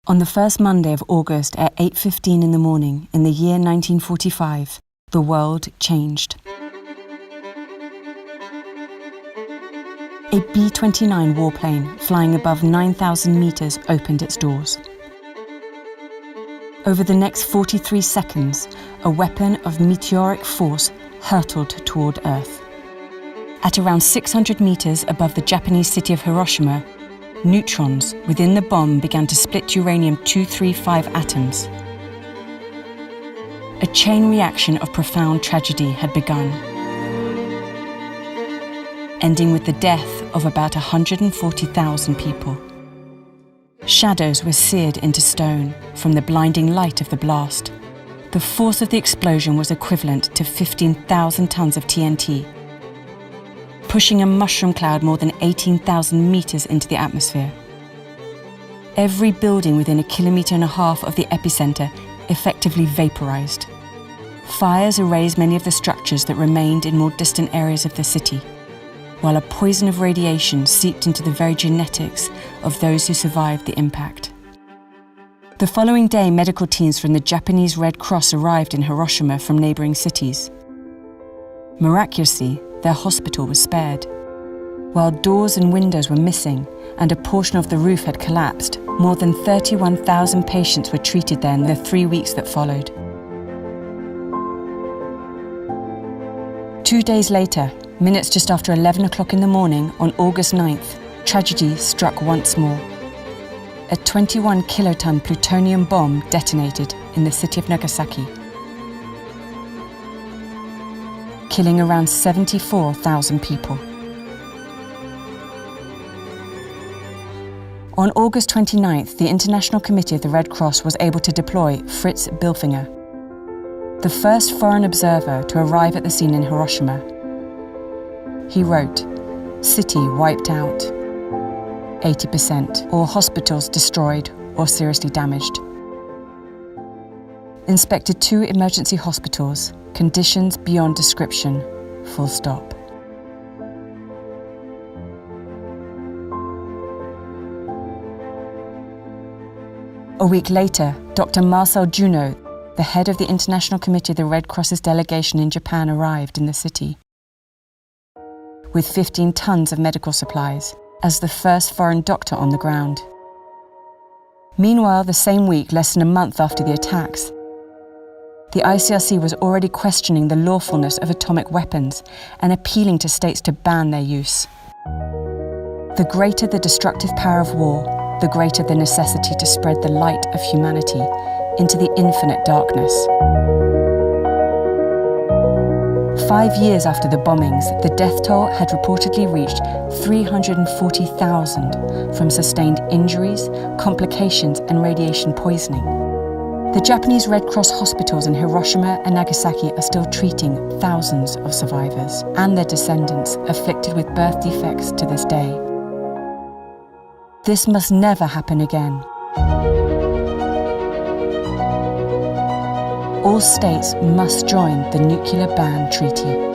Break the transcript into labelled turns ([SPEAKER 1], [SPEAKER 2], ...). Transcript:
[SPEAKER 1] On the first Monday of August at 8:15 in the morning in the year 1945, the world changed. A B-29 warplane flying above 9,000 meters opened its doors. Over the next 43 seconds, a weapon of meteoric force hurtled toward Earth. At around 600 meters above the Japanese city of Hiroshima, neutrons within the bomb began to split uranium-235 atoms. A chain reaction of profound tragedy had begun, ending with the death of about 140,000 people. Shadows were seared into stone from the blinding light of the blast. The force of the explosion was equivalent to 15,000 tons of TNT, pushing a mushroom cloud more than 18,000 meters into the atmosphere. Every building within 1.5 kilometers of the epicenter effectively vaporized. Fires erased many of the structures that remained in more distant areas of the city, while a poison of radiation seeped into the very genetics of those who survived the impact. The following day, medical teams from the Japanese Red Cross arrived in Hiroshima from neighboring cities. Miraculously, their hospital was spared. While doors and windows were missing and a portion of the roof had collapsed, more than 31,000 patients were treated there in the 3 weeks that followed. 2 days later, minutes just after 11 o'clock in the morning on August 9th, tragedy struck once more. A 21 kiloton plutonium bomb detonated in the city of Nagasaki, killing around 74,000 people. On August 29th, the International Committee of the Red Cross was able to deploy Fritz Bilfinger, the first foreign observer to arrive at the scene in Hiroshima. He wrote, "City wiped out, 80%, all hospitals destroyed or seriously damaged. Inspected 2 emergency hospitals, conditions beyond description, full stop." A week later, Dr. Marcel Junot, the head of the International Committee of the Red Cross's delegation in Japan, arrived in the city with 15 tons of medical supplies, as the first foreign doctor on the ground. Meanwhile, the same week, less than a month after the attacks, the ICRC was already questioning the lawfulness of atomic weapons and appealing to states to ban their use. The greater the destructive power of war, the greater the necessity to spread the light of humanity into the infinite darkness. 5 years after the bombings, the death toll had reportedly reached 340,000 from sustained injuries, complications, and radiation poisoning. The Japanese Red Cross hospitals in Hiroshima and Nagasaki are still treating thousands of survivors and their descendants afflicted with birth defects to this day. This must never happen again. All states must join the Nuclear Ban Treaty.